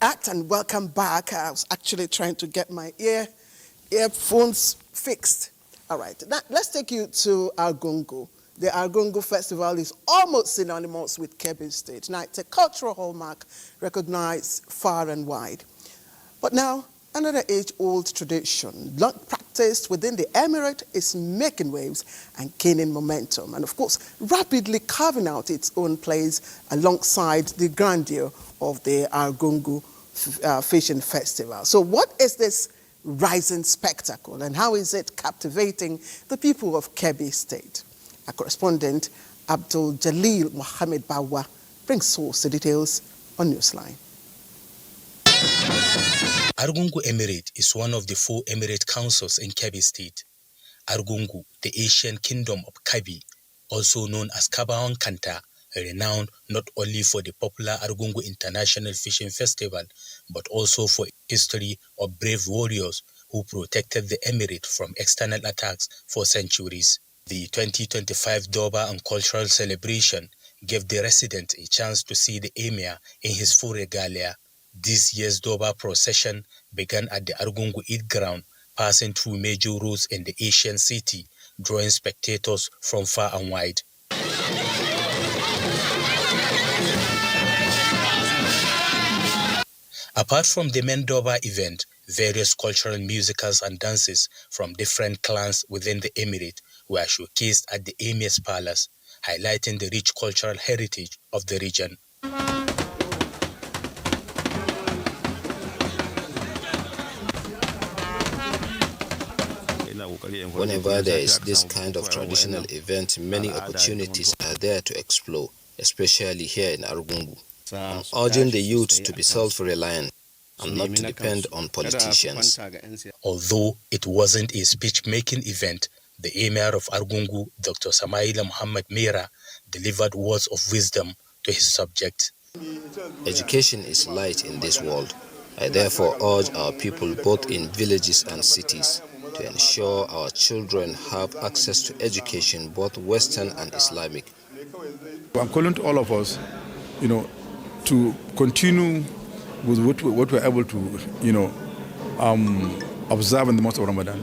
And welcome back. I was actually trying to get my earphones fixed. All right, now let's take you to Argungu. The Argungu Festival is almost synonymous with Kebbi State. Now, it's a cultural hallmark recognized far and wide. But now, another age-old tradition, long practiced within the emirate, is making waves and gaining momentum, and of course, rapidly carving out its own place alongside the grandeur of the Argungu Fishing Festival. So what is this rising spectacle, and how is it captivating the people of Kebbi State? Our correspondent, Abdul Jalil Mohammed Bawa, brings us the details on Newsline. Argungu Emirate is one of the 4 emirate councils in Kebbi State. Argungu, the ancient kingdom of Kebbi, also known as Kabawan Kanta, renowned not only for the popular Argungu International Fishing Festival, but also for history of brave warriors who protected the emirate from external attacks for centuries. The 2025 Durbar and Cultural Celebration gave the residents a chance to see the emir in his full regalia. This year's Durbar procession began at the Argungu Eid ground, passing through major roads in the ancient city, drawing spectators from far and wide. Apart from the main Durbar event, various cultural musicals and dances from different clans within the emirate were showcased at the emir's palace, highlighting the rich cultural heritage of the region. Whenever there is this kind of traditional event, many opportunities are there to explore, especially here in Argungu. I'm urging the youth to be self-reliant and not to depend on politicians. Although it wasn't a speech-making event, the Emir of Argungu, Dr. Samaila Muhammad Mira, delivered words of wisdom to his subjects. Education is light in this world. I therefore urge our people both in villages and cities to ensure our children have access to education, both Western and Islamic. I'm calling to all of us, to continue with what we're able to, observe in the month of Ramadan.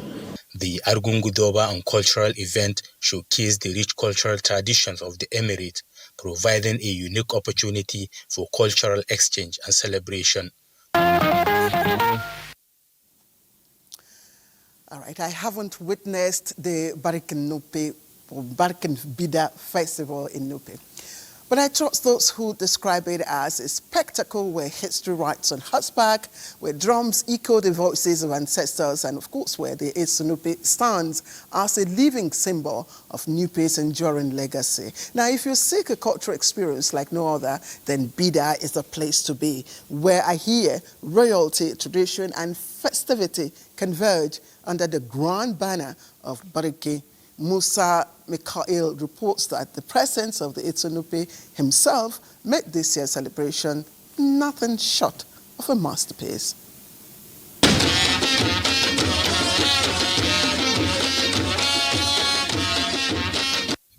The Argungu Durbar and cultural event showcased the rich cultural traditions of the emirate, providing a unique opportunity for cultural exchange and celebration. All right, I haven't witnessed the Barikin Nupe or Barikin Bida Festival in Nupe, but I trust those who describe it as a spectacle where history rides on horseback, where drums echo the voices of ancestors, and of course where the Nupe stands as a living symbol of Nupe's enduring legacy. Now, if you seek a cultural experience like no other, then Bida is the place to be, where I hear royalty, tradition, and festivity converge under the grand banner of Bariki. Musa Mikhail reports that the presence of the Itsunupi himself made this year's celebration nothing short of a masterpiece.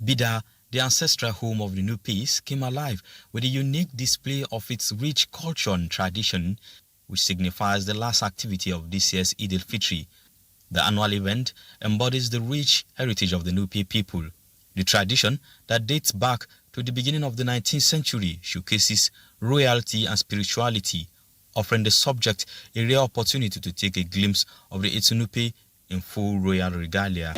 Bida, the ancestral home of the Nupis, came alive with a unique display of its rich culture and tradition, which signifies the last activity of this year's Eid al-Fitr. The annual event embodies the rich heritage of the Nupi people. The tradition that dates back to the beginning of the 19th century showcases royalty and spirituality, offering the subject a rare opportunity to take a glimpse of the Itsunupi in full royal regalia.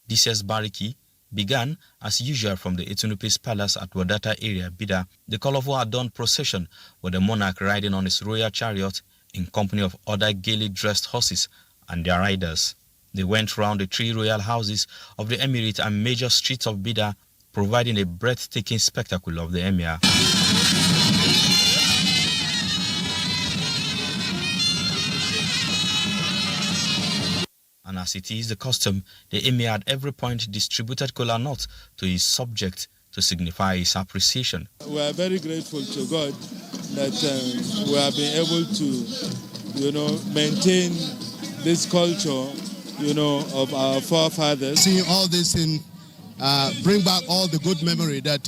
This year's Bariki began as usual from the Itsunupi's palace at Wadata area, Bida, the colorful adorned procession with the monarch riding on his royal chariot in company of other gaily dressed horses and their riders. They went round the 3 royal houses of the emirate and major streets of Bida, providing a breathtaking spectacle of the emir. And as it is the custom, the emir at every point distributed kola nuts to his subject to signify his appreciation. We are very grateful to God that we have been able to, maintain this culture, you know, of our forefathers. Seeing all this in bring back all the good memory that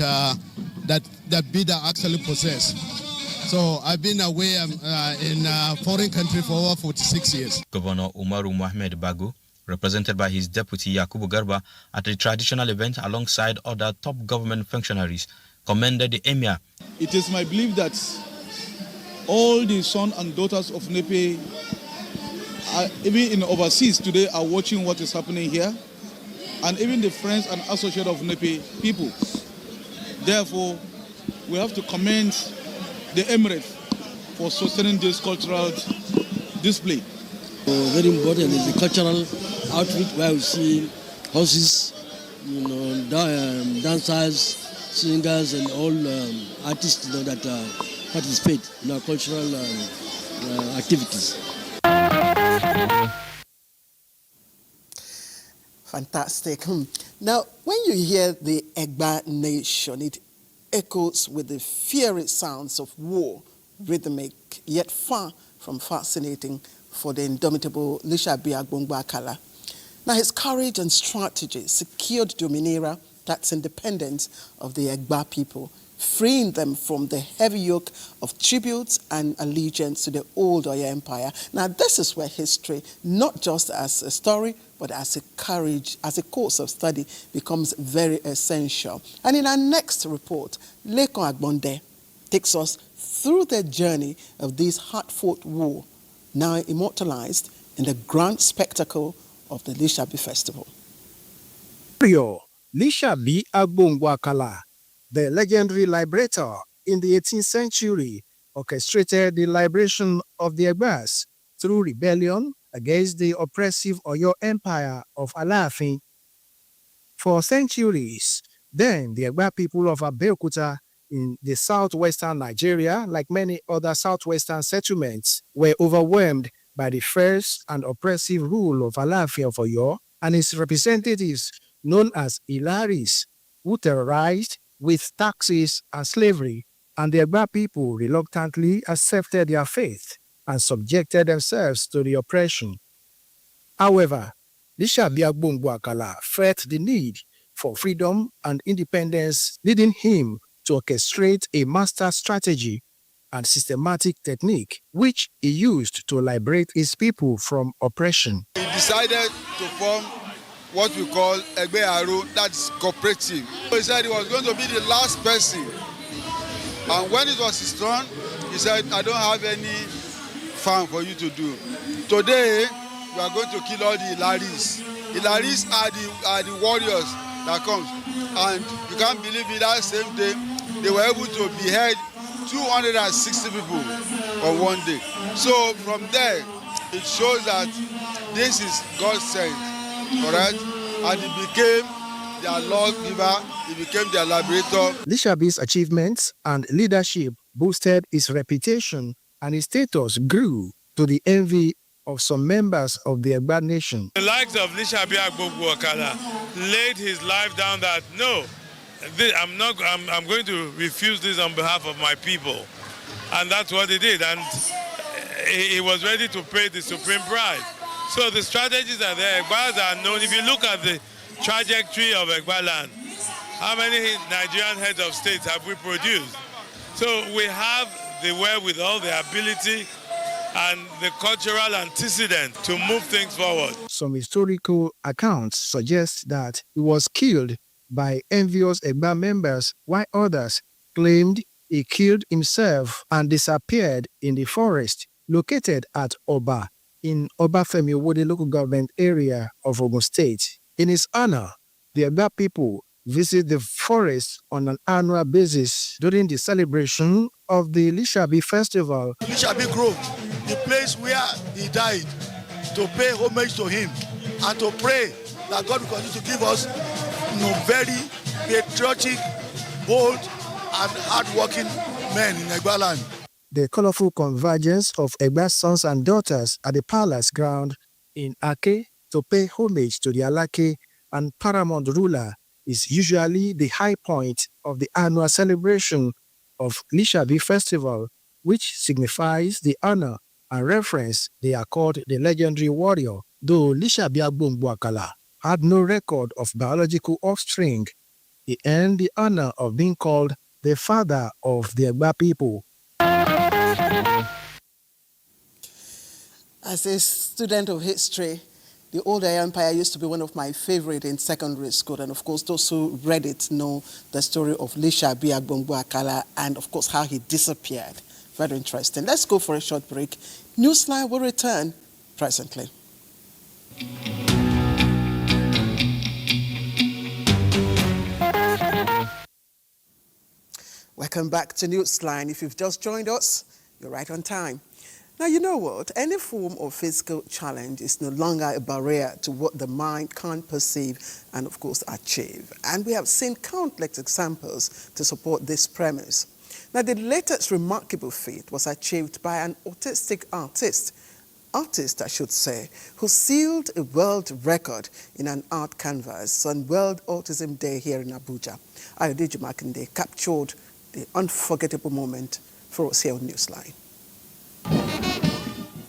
that Bida actually possess. So I've been away in a foreign country for over 46 years. Governor Umaru Mohammed Bago, represented by his deputy Yakubu Garba at a traditional event alongside other top government functionaries, commended the emir. It is my belief that all the sons and daughters of Nepe, even in overseas today, are watching what is happening here, and even the friends and associates of Nepe people. Therefore, we have to commend the emirate for sustaining this cultural display. Very important is the cultural outfit where we see horses, you know, dancers, singers, and all artists, you know, that participate in our cultural activities. Fantastic. Now, when you hear the Egba nation, it echoes with the fiery sounds of war, rhythmic, yet far from fascinating for the indomitable Lishabi Agbongba Akala. Now, his courage and strategy secured Dominera, that's independence of the Egba people, freeing them from the heavy yoke of tributes and allegiance to the old Oyo Empire. Now, this is where history, not just as a story, but as a course of study, becomes very essential. And in our next report, Lekon Agbonde takes us through the journey of this hard-fought war, now immortalized in the grand spectacle of the Lishabi Festival. Lishabi Agbongba Akala, the legendary liberator in the 18th century, orchestrated the liberation of the Egbas through rebellion against the oppressive Oyo Empire of Alaafin. For centuries, then the Egba people of Abeokuta in the southwestern Nigeria, like many other southwestern settlements, were overwhelmed by the fierce and oppressive rule of Alaafin of Oyo and his representatives known as Ilaris, who terrorized with taxes and slavery, and the Egba people reluctantly accepted their faith and subjected themselves to the oppression. However, Lishabi Agbongba Akala felt the need for freedom and independence, leading him to orchestrate a master strategy and systematic technique, which he used to liberate his people from oppression. He decided to form what we call Egbe Aro, that's cooperative. He said he was going to be the last person. And when it was his turn, he said, I don't have any farm for you to do. Today, we are going to kill all the Ilaris. Ilaris are the warriors that comes. And you can't believe it, that same day, they were able to behead 260 people on one day. So from there, it shows that this is God sent, correct? And he became their lawgiver, he became their liberator. Lishabi's achievements and leadership boosted his reputation, and his status grew to the envy of some members of the Egba nation. The likes of Lishabi Agbongba Akala laid his life down that no, I'm going to refuse this on behalf of my people, and that's what he did, and he was ready to pay the supreme price. So the strategies are there. Egbas are known. If you look at the trajectory of Egba land, how many Nigerian heads of states have we produced? So we have the wherewithal, the ability, and the cultural antecedent to move things forward. Some historical accounts suggest that he was killed by envious Egba members, while others claimed he killed himself and disappeared in the forest located at Oba in Obafemi Owode local government area of Ogun State. In his honor, the Egba people visit the forest on an annual basis during the celebration of the Lishabi Festival. Lishabi Grove, the place where he died, to pay homage to him and to pray that God will continue to give us very patriotic, bold, and hard-working men in Egba land. The colorful convergence of Egba's sons and daughters at the palace ground in Ake to pay homage to the Alake and paramount ruler is usually the high point of the annual celebration of Lishabi Festival, which signifies the honor and reference they are called the legendary warrior, though Lishabiagbongboakala had no record of biological offspring. He earned the honor of being called the father of the Egba people. As a student of history, the Old Empire used to be one of my favorite in secondary school. And of course, those who read it know the story of Lishabiagbongboakala and of course how he disappeared. Very interesting. Let's go for a short break. Newsline will return presently. Welcome back to Newsline. If you've just joined us, you're right on time. Now, you know what? Any form of physical challenge is no longer a barrier to what the mind can perceive and, of course, achieve. And we have seen countless examples to support this premise. Now, the latest remarkable feat was achieved by an autistic artist, I should say, who sealed a world record in an art canvas on World Autism Day here in Abuja. Ayodeji Makinde captured the unforgettable moment for us here on Newsline.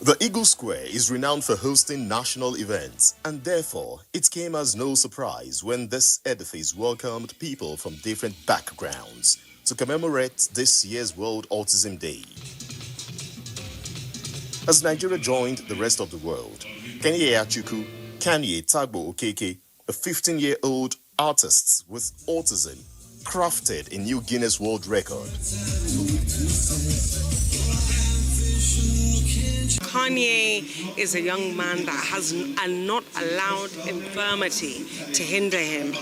The Eagle Square is renowned for hosting national events, and therefore it came as no surprise when this edifice welcomed people from different backgrounds to commemorate this year's World Autism Day. As Nigeria joined the rest of the world, Kanye Tagbo Okeke, a 15-year-old artist with autism, crafted a new Guinness World Record. Kanye is a young man that has a not allowed infirmity to hinder him.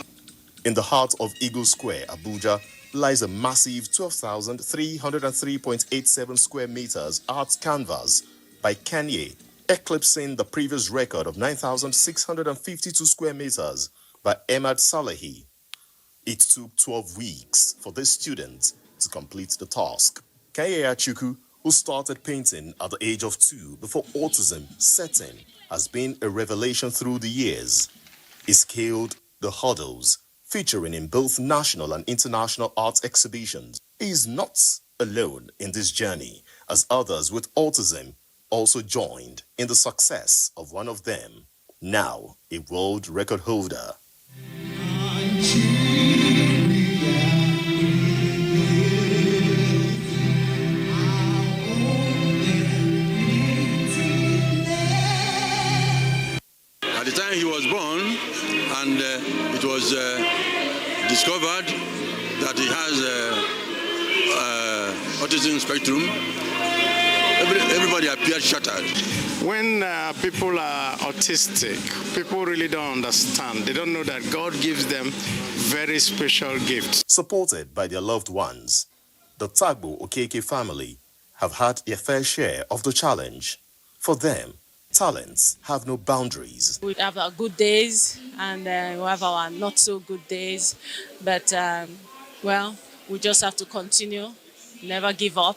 In the heart of Eagle Square, Abuja, lies a massive 12,303.87 square meters art canvas by Kanye, eclipsing the previous record of 9,652 square meters by Ahmad Salehi. It took 12 weeks for this student to complete the task. Kanye Achukwu, who started painting at the age of 2 before autism set in, has been a revelation through the years. He scaled the hurdles, featuring in both national and international art exhibitions. He is not alone in this journey, as others with autism also joined in the success of one of them, now a world record holder. At the time he was born, and it was discovered that he has autism spectrum, everybody appeared shattered. When people are autistic, people really don't understand. They don't know that God gives them very special gifts. Supported by their loved ones, the Tagbo Okeke family have had their fair share of the challenge. For them, talents have no boundaries. We have our good days and we have our not so good days. But, well, we just have to continue, never give up.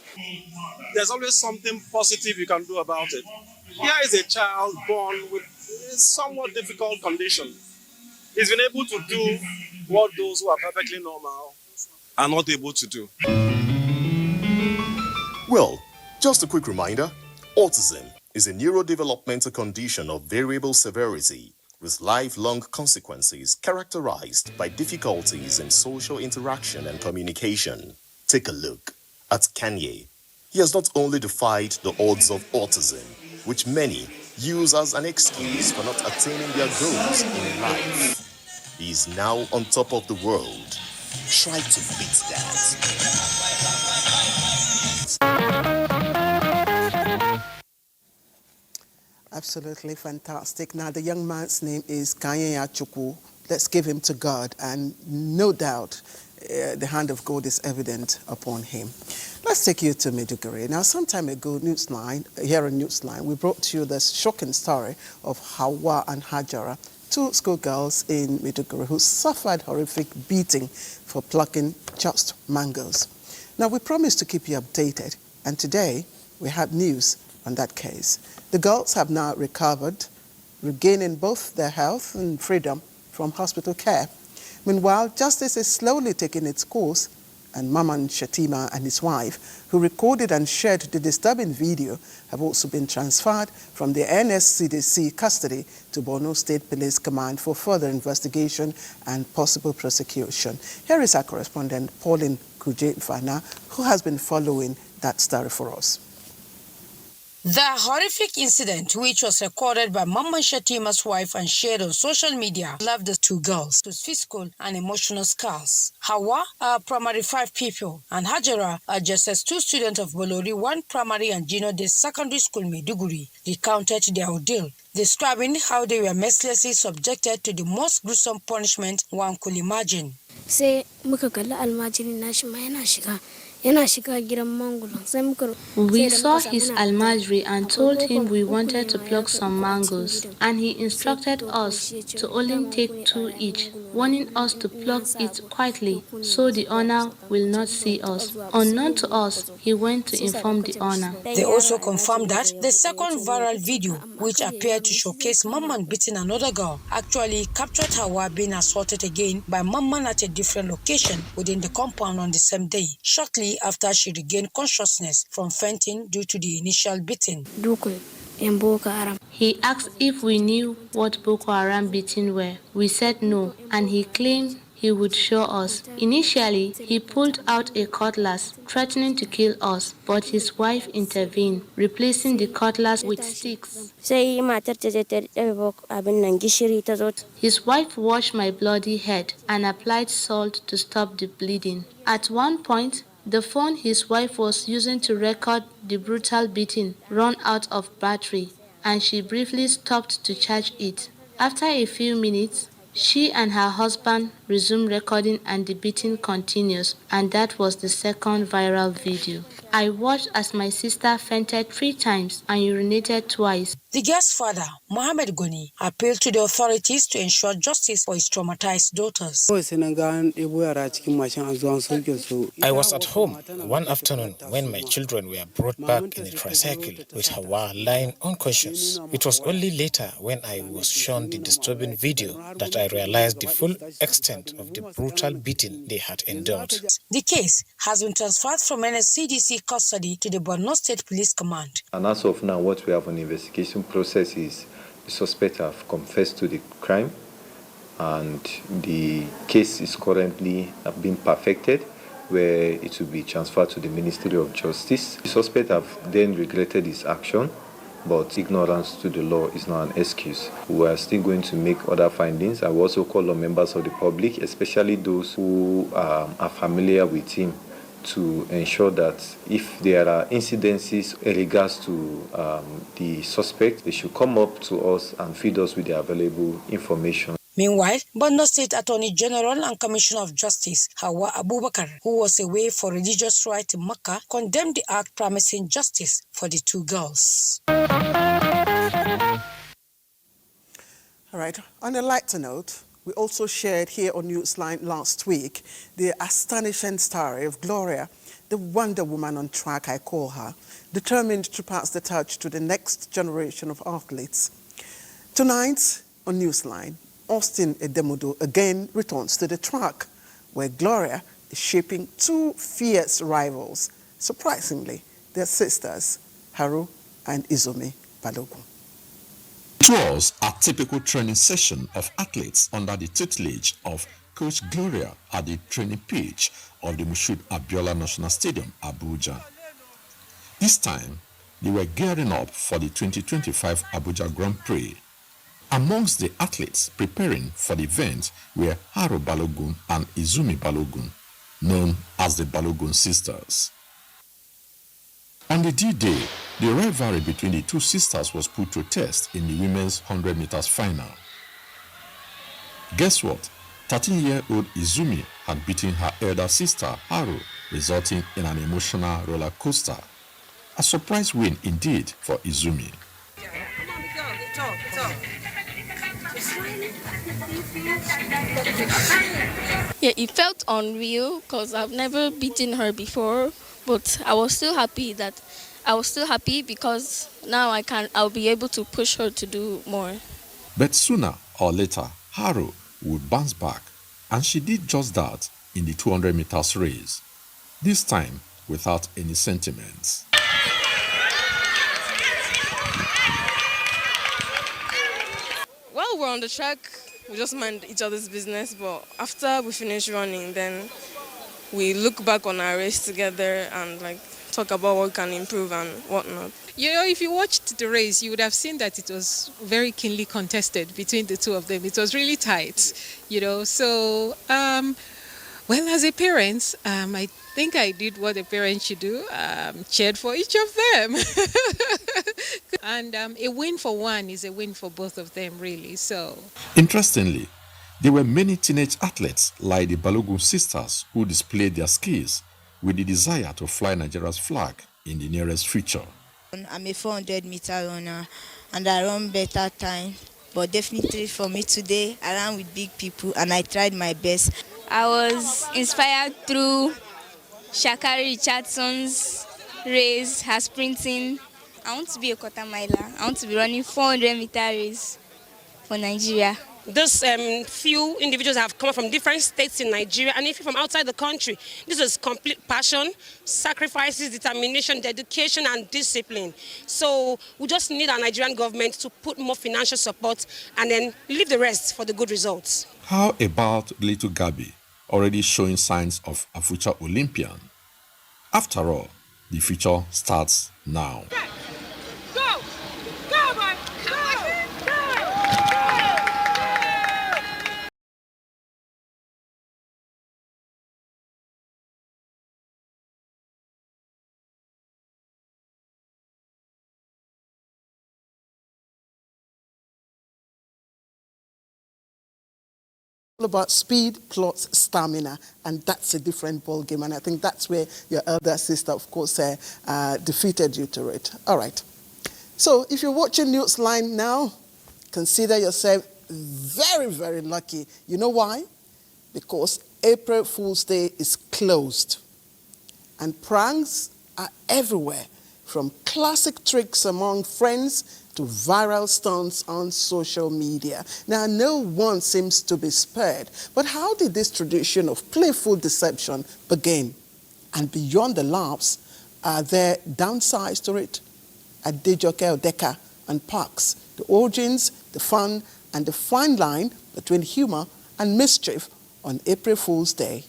There's always something positive you can do about it. Here is a child born with a somewhat difficult condition. He's been able to do what those who are perfectly normal are not able to do. Well, just a quick reminder, autism is a neurodevelopmental condition of variable severity with lifelong consequences characterized by difficulties in social interaction and communication. Take a look at Kanye. He has not only defied the odds of autism, which many use as an excuse for not attaining their goals in life. He is now on top of the world. Try to beat that. Absolutely fantastic. Now, the young man's name is Kanye Achukwu. Let's give him to God, and no doubt the hand of God is evident upon him. Let's take you to Maiduguri. Now, some time ago, here on Newsline, we brought to you the shocking story of Hawa and Hajara, two schoolgirls in Maiduguri who suffered horrific beating for plucking just mangoes. Now, we promised to keep you updated, and today we have news on that case. The girls have now recovered, regaining both their health and freedom from hospital care. Meanwhile, justice is slowly taking its course and Maman Shatima and his wife, who recorded and shared the disturbing video, have also been transferred from the NSCDC custody to Borno State Police Command for further investigation and possible prosecution. Here is our correspondent, Pauline Kuje-Fana, who has been following that story for us. The horrific incident, which was recorded by Maman Shatima's wife and shared on social media, left the two girls with physical and emotional scars. Hawa are primary 5 people, and Hajara are just as 2 students of Bolori 1 primary and junior day secondary school Maiduguri recounted their ordeal, describing how they were mercilessly subjected to the most gruesome punishment one could imagine. We saw his almajri and told him we wanted to pluck some mangoes, and he instructed us to only take 2 each, warning us to pluck it quietly so the owner will not see us. Unknown to us, he went to inform the owner. They also confirmed that the second viral video, which appeared to showcase Mamman beating another girl, actually captured Hawa being assaulted again by Mamman at a different location within the compound on the same day, shortly after she regained consciousness from fainting due to the initial beating. He asked if we knew what Boko Haram beating were. We said no, and he claimed he would show us. Initially, he pulled out a cutlass, threatening to kill us, but his wife intervened, replacing the cutlass with sticks. His wife washed my bloody head and applied salt to stop the bleeding. At one point, the phone his wife was using to record the brutal beating ran out of battery, and she briefly stopped to charge it. After a few minutes, she and her husband resumed recording and the beating continues, and that was the second viral video. I watched as my sister fainted 3 times and urinated twice. The girl's father, Mohammed Goni, appealed to the authorities to ensure justice for his traumatized daughters. I was at home one afternoon when my children were brought back in a tricycle with Hawa lying unconscious. It was only later when I was shown the disturbing video that I realized the full extent of the brutal beating they had endured. The case has been transferred from NSCDC custody to the Borno State Police Command. And as of now, what we have on the investigation process is the suspect have confessed to the crime, and the case is currently being perfected, where it will be transferred to the Ministry of Justice. The suspect have then regretted his action, but ignorance to the law is not an excuse. We are still going to make other findings. I will also call on members of the public, especially those who are familiar with him, to ensure that if there are incidences in regards to the suspect, they should come up to us and feed us with the available information. Meanwhile, Borno State Attorney General and Commissioner of Justice Hawa Abubakar, who was away for religious rites in Makkah, condemned the act, promising justice for the 2 girls. All right, on a lighter note, we also shared here on Newsline last week the astonishing story of Gloria, the Wonder Woman on track, I call her, determined to pass the torch to the next generation of athletes. Tonight on Newsline, Austin Edemodo again returns to the track, where Gloria is shaping 2 fierce rivals. Surprisingly, they're sisters, Haru and Izumi Balogun. It was a typical training session of athletes under the tutelage of Coach Gloria at the training pitch of the Moshood Abiola National Stadium, Abuja. This time, they were gearing up for the 2025 Abuja Grand Prix. Amongst the athletes preparing for the event were Haru Balogun and Izumi Balogun, known as the Balogun sisters. On the D-Day, the rivalry between the 2 sisters was put to test in the women's 100 meters final. Guess what? 13-year-old Izumi had beaten her elder sister Haru, resulting in an emotional roller coaster. A surprise win indeed for Izumi. Yeah, it felt unreal because I've never beaten her before, but I was still happy because now I'll be able to push her to do more. But sooner or later, Haru would bounce back, and she did just that in the 200 meters race. this time without any sentiments. Well, we're on the track. We just mind each other's business, but after we finish running, then we look back on our race together and talk about what we can improve and whatnot. You know, if you watched the race, you would have seen that it was very keenly contested between the two of them. It was really tight, So, well, as a parent, I think I did what a parent should do, cheered for each of them. And a win for one is a win for both of them, really. So, Interestingly, there were many teenage athletes like the Balogun sisters who displayed their skills with the desire to fly Nigeria's flag in the nearest future. I'm a 400-meter runner and I run better time, but definitely for me today, I ran with big people and I tried my best. I was inspired through Shakari Richardson's race, her sprinting. I want to be a quarter miler. I want to be running 400-meter race for Nigeria. Those few individuals have come from different states in Nigeria, and even from outside the country. This was complete passion, sacrifices, determination, dedication, and discipline. So we just need our Nigerian government to put more financial support and then leave the rest for the good results. How about little Gabi, already showing signs of a future Olympian? After all, the future starts now. About speed plus stamina, and that's a different ball game, and I think that's where your elder sister, of course, defeated you to it. All right. So if you're watching Newsline now, consider yourself very, very lucky. You know why? Because April Fool's Day is closed, and pranks are everywhere, from classic tricks among friends to viral stunts on social media. Now, no one seems to be spared, but how did this tradition of playful deception begin? And beyond the laughs, are there downsides to it? At Dejoke Odeka and Parks, the origins, the fun, and the fine line between humor and mischief on April Fool's Day.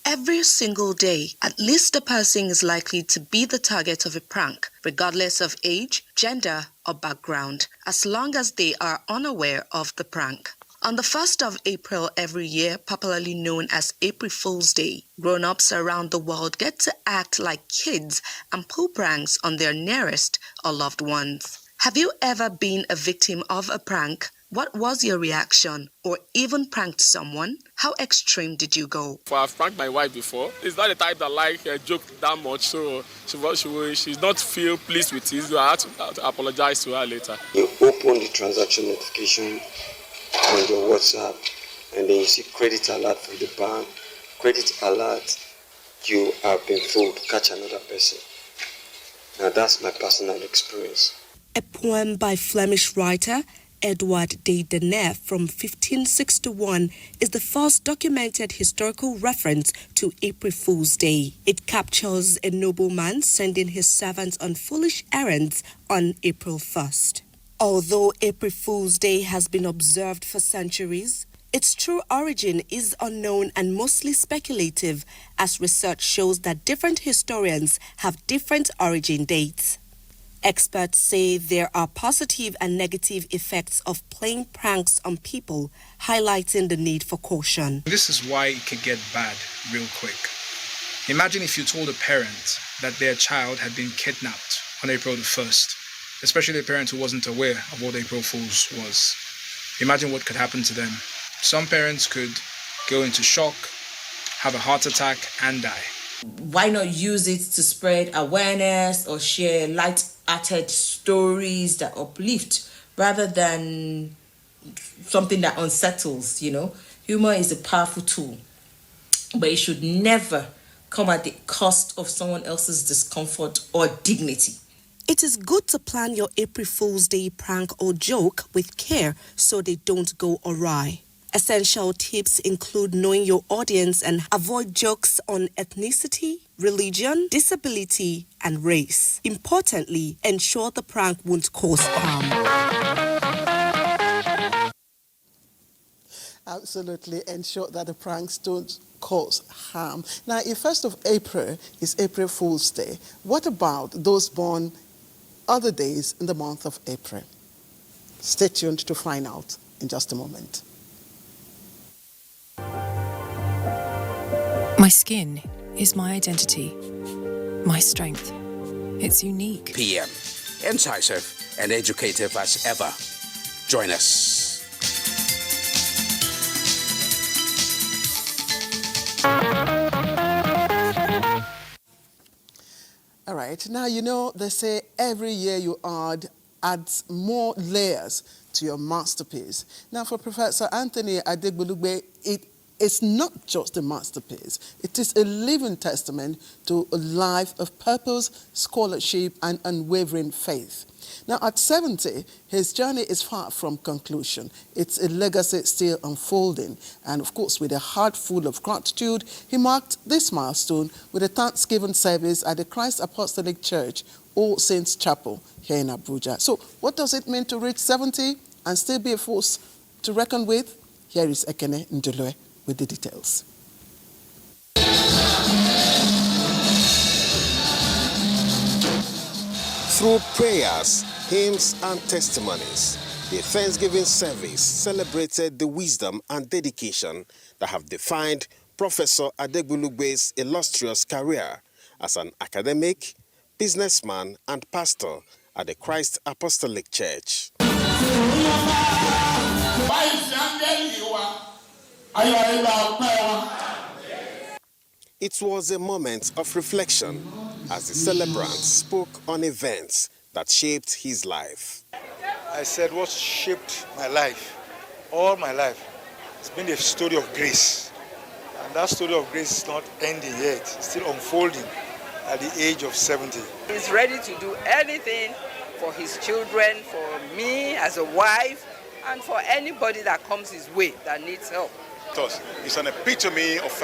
Every single day, at least a person is likely to be the target of a prank, regardless of age, gender, or background, as long as they are unaware of the prank. On the 1st of April every year, popularly known as April Fool's Day, grown-ups around the world get to act like kids and pull pranks on their nearest or loved ones. Have you ever been a victim of a prank? What was your reaction, or even pranked someone? How extreme did you go? I've pranked my wife before. It's not the type that like a joke that much, so she's not feel pleased with it. So I had to apologize to her later. You open the transaction notification on your WhatsApp, and then you see credit alert from the bank. Credit alert, you have been fooled. Catch another person. Now that's my personal experience. A poem by Flemish writer Edward de Denef from 1561 is the first documented historical reference to April Fool's Day. It captures a nobleman sending his servants on foolish errands on April 1st. Although April Fool's Day has been observed for centuries, its true origin is unknown and mostly speculative, as research shows that different historians have different origin dates. Experts say there are positive and negative effects of playing pranks on people, highlighting the need for caution. This is why it can get bad real quick. Imagine if you told a parent that their child had been kidnapped on April the 1st, especially a parent who wasn't aware of what April Fool's was. Imagine what could happen to them. Some parents could go into shock, have a heart attack, and die. Why not use it to spread awareness or share light-hearted stories that uplift rather than something that unsettles, Humor is a powerful tool, but it should never come at the cost of someone else's discomfort or dignity. It is good to plan your April Fool's Day prank or joke with care so they don't go awry. Essential tips include knowing your audience and avoid jokes on ethnicity, religion, disability, and race. Importantly, ensure the prank won't cause harm. Absolutely ensure that the pranks don't cause harm. Now, if 1st of April is April Fool's Day, what about those born other days in the month of April? Stay tuned to find out in just a moment. My skin is my identity, my strength. It's unique. PM, incisive and educative as ever. Join us. All right. Now, you know, they say every year you adds more layers to your masterpiece. Now, for Professor Anthony Adegbulugbe, it's not just a masterpiece. It is a living testament to a life of purpose, scholarship, and unwavering faith. Now, at 70, his journey is far from conclusion. It's a legacy still unfolding. And of course, with a heart full of gratitude, he marked this milestone with a Thanksgiving service at the Christ Apostolic Church, All Saints Chapel, here in Abuja. So what does it mean to reach 70 and still be a force to reckon with? Here is Ekene Ndulue with the details. Through prayers, hymns, and testimonies, the Thanksgiving service celebrated the wisdom and dedication that have defined Professor Adegbulugbe's illustrious career as an academic, businessman, and pastor at the Christ Apostolic Church. It was a moment of reflection as the celebrant spoke on events that shaped his life. I said what shaped my life, all my life, it's been a story of grace. And that story of grace is not ending yet, it's still unfolding at the age of 70. He's ready to do anything for his children, for me as a wife, and for anybody that comes his way that needs help. It's an epitome of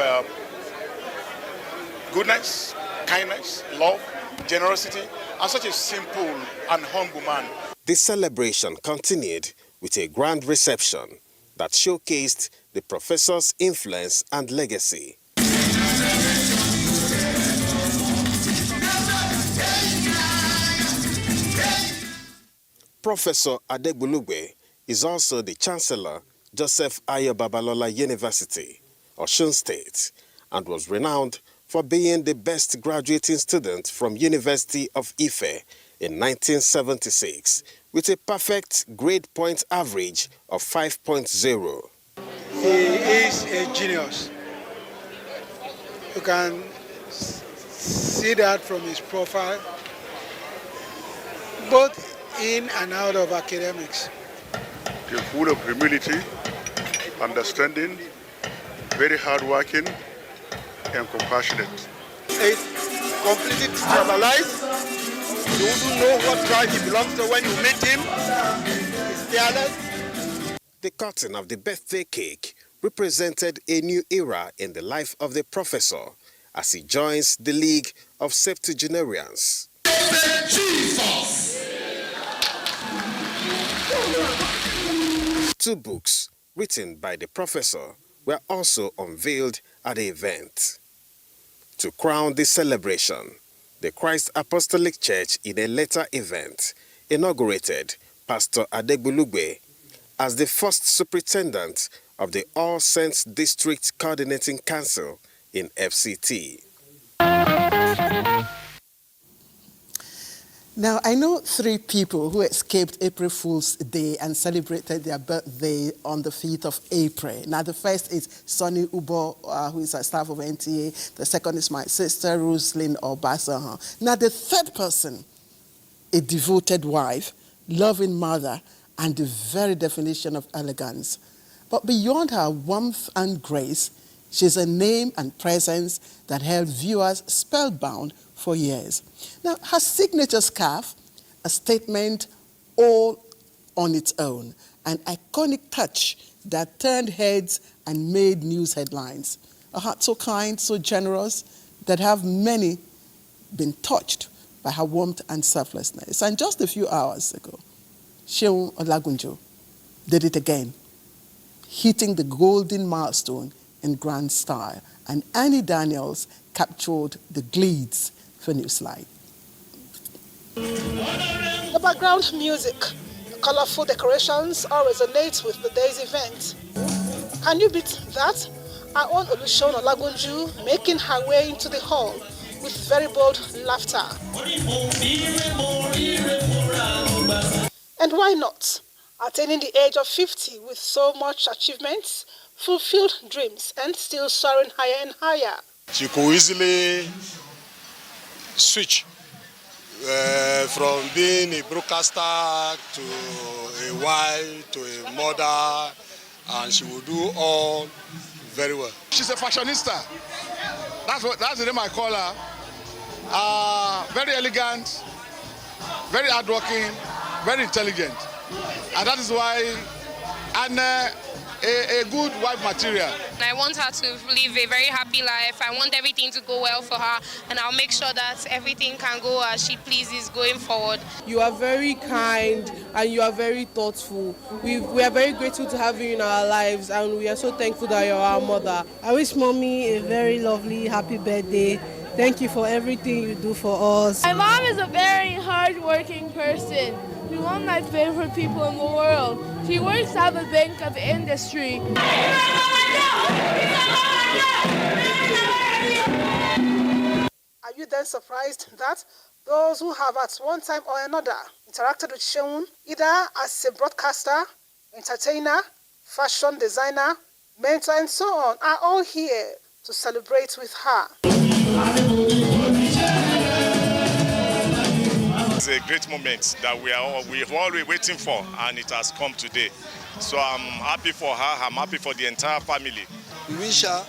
goodness, kindness, love, generosity, and such a simple and humble man. The celebration continued with a grand reception that showcased the professor's influence and legacy. Professor Adegbulugbe is also the Chancellor, Joseph Ayo Babalola University, Osun State, and was renowned for being the best graduating student from University of Ife in 1976 with a perfect grade point average of 5.0. He is a genius. You can see that from his profile, both in and out of academics. He's full of humility, understanding, very hardworking, and compassionate. It's completely tribalized. You wouldn't know what tribe he belongs to when you meet him. He's fearless. The cutting of the birthday cake represented a new era in the life of the professor as he joins the League of Septuagenarians. Jesus! 2 books written by the professor were also unveiled at the event. To crown the celebration, the Christ Apostolic Church in a later event inaugurated Pastor Adegbulugbe as the first superintendent of the All Saints District Coordinating Council in FCT. Now, I know 3 people who escaped April Fool's Day and celebrated their birthday on the 5th of April. Now, the first is Sonny Ubo, who is a staff of NTA. The second is my sister, Roslyn Obasaha. Now, the third person, a devoted wife, loving mother, and the very definition of elegance. But beyond her warmth and grace, she's a name and presence that held viewers spellbound for years. Now, her signature scarf, a statement all on its own, an iconic touch that turned heads and made news headlines. A heart so kind, so generous, that have many been touched by her warmth and selflessness. And just a few hours ago, Seun Olagunjo did it again, hitting the golden milestone in grand style. And Annie Daniels captured the gleeds for Newsline. The background music, the colorful decorations all resonate with the day's event. Can you beat that? Our own Oluseun Olagunju making her way into the hall with very bold laughter. And why not? Attaining the age of 50 with so much achievements, fulfilled dreams, and still soaring higher and higher. She could easily switch from being a broadcaster to a wife, to a mother, and she will do all very well. She's a fashionista. That's the name I call her. Very elegant, very hardworking, very intelligent. And that is why Anna a good wife material. I want her to live a very happy life. I want everything to go well for her, and I'll make sure that everything can go as she pleases going forward. You are very kind and you are very thoughtful. We are very grateful to have you in our lives, and we are so thankful that you're our mother. I wish Mommy a very lovely, happy birthday. Thank you for everything you do for us. My mom is a very hard-working person. She's one of my favorite people in the world. She works at the bank of industry. Are you then surprised that those who have at one time or another interacted with Seun, either as a broadcaster, entertainer, fashion designer, mentor, and so on, are all here to celebrate with her? It's a great moment that we've all been waiting for, and it has come today. So I'm happy for her, I'm happy for the entire family. We wish her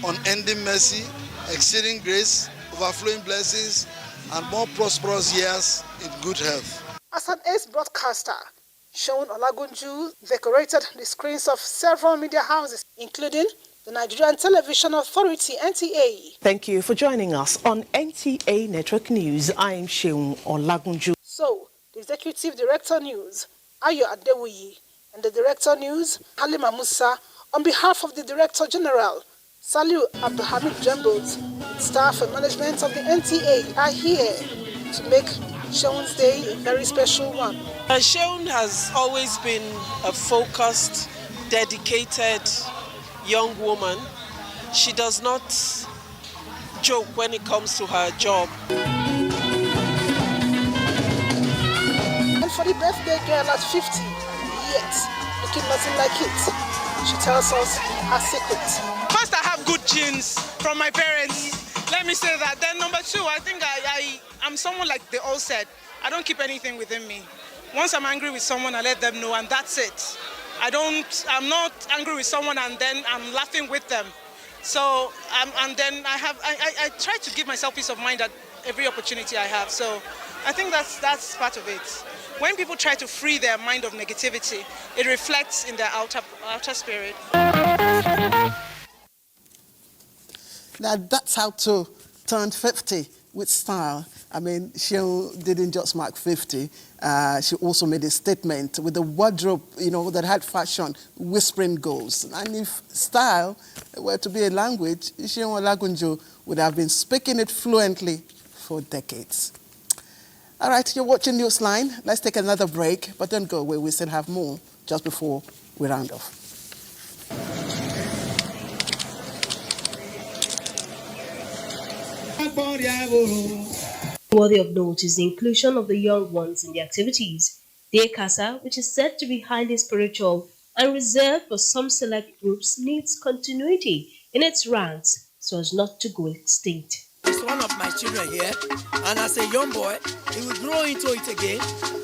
unending mercy, exceeding grace, overflowing blessings, and more prosperous years in good health. As an ace broadcaster, Seun Olagunju decorated the screens of several media houses, including the Nigerian Television Authority, NTA. Thank you for joining us on NTA Network News. I am Seun Olagunju. So, the Executive Director News, Ayo Adewuyi, and the Director News, Halima Musa, on behalf of the Director General, Saliu Abdulhamid Jembos, staff and management of the NTA are here to make Seun's Day a very special one. Seun has always been a focused, dedicated young woman. She does not joke when it comes to her job. And for the birthday girl at 50, yet looking nothing like it, she tells us her secret. First, I have good genes from my parents. Let me say that. Then number two, I think I'm someone like they all said. I don't keep anything within me. Once I'm angry with someone, I let them know, and that's it. I'm not angry with someone and then I'm laughing with them. So, and then I try to give myself peace of mind at every opportunity I have. So I think that's part of it. When people try to free their mind of negativity, it reflects in their outer spirit. Now that's how to turn 50 with style. I mean, she didn't just mark 50. She also made a statement with a wardrobe, that had fashion, whispering goals. And if style were to be a language, Seun Olagunju would have been speaking it fluently for decades. All right, you're watching Newsline. Let's take another break, but don't go away. We still have more just before we round off. Worthy of note is the inclusion of the young ones in the activities. The Ekasa, which is said to be highly spiritual and reserved for some select groups, needs continuity in its ranks so as not to go extinct. It's one of my children here, and as a young boy, he will grow into it again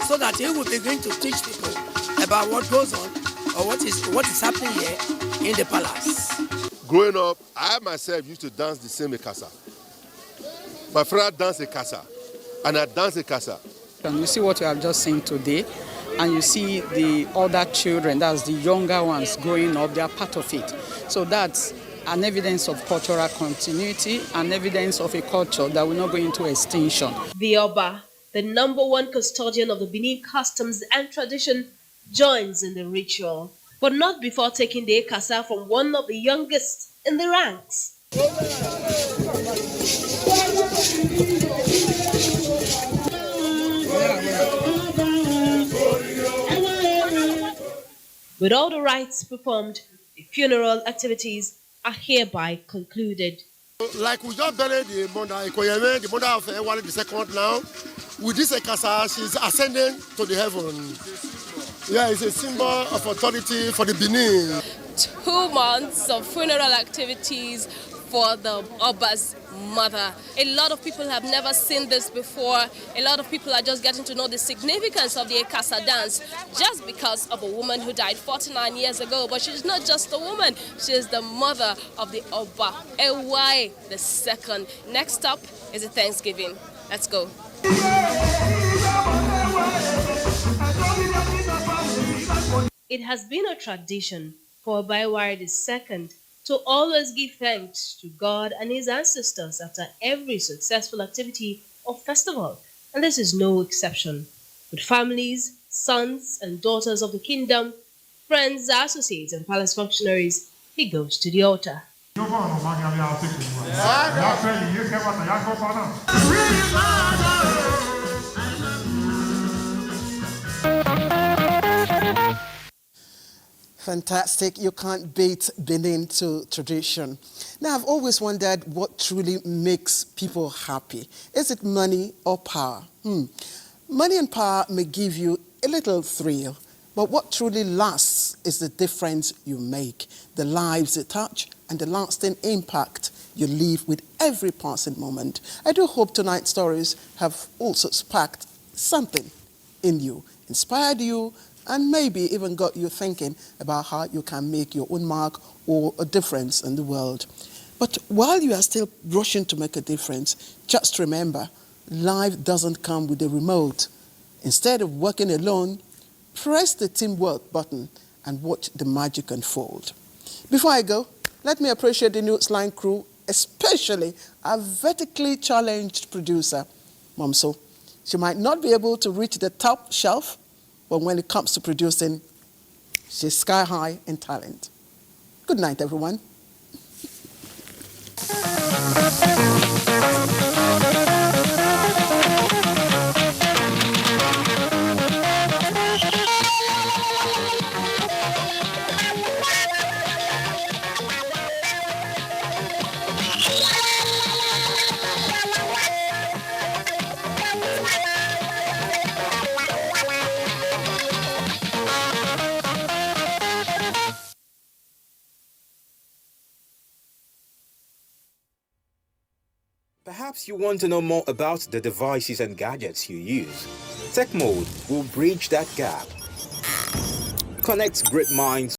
so that he will begin to teach people about what goes on or what is happening here in the palace. Growing up, I myself used to dance the same Ekasa. My father danced Ekasa, and I danced Ekasa. And you see what you have just seen today. and you see the other children, that's the younger ones growing up, they are part of it. So that's an evidence of cultural continuity, an evidence of a culture that will not go into extinction. The Oba, the #1 custodian of the Benin customs and tradition, joins in the ritual, but not before taking the Ekasa from one of the youngest in the ranks. With all the rites performed, the funeral activities are hereby concluded. Like we just buried the mother Ikoyeme, the mother of Ewale II now. With this Ekasa, she's ascending to the heaven. Yeah, it's a symbol of authority for the Benin. 2 months of funeral activities for the Oba's mother. A lot of people have never seen this before. A lot of people are just getting to know the significance of the Ekasa dance just because of a woman who died 49 years ago. But she's not just a woman, she's the mother of the Oba, Ewale II. Next up is a Thanksgiving. Let's go. It has been a tradition for Ewale II to always give thanks to God and his ancestors after every successful activity or festival, and this is no exception. With families, sons and daughters of the kingdom, friends, associates and palace functionaries, he goes to the altar. Fantastic. You can't beat Benin to tradition. Now, I've always wondered what truly makes people happy. Is it money or power? Money and power may give you a little thrill, but what truly lasts is the difference you make, the lives you touch, and the lasting impact you leave with every passing moment. I do hope tonight's stories have also sparked something in you, inspired you, and maybe even got you thinking about how you can make your own mark or a difference in the world. But while you are still rushing to make a difference, just remember, life doesn't come with a remote. Instead of working alone, press the teamwork button and watch the magic unfold. Before I go, let me appreciate the Newsline crew, especially our vertically challenged producer, Momso. She might not be able to reach the top shelf, but when it comes to producing, she's sky high in talent. Good night, everyone. Perhaps you want to know more about the devices and gadgets you use. Tech Mode will bridge that gap. Connect great minds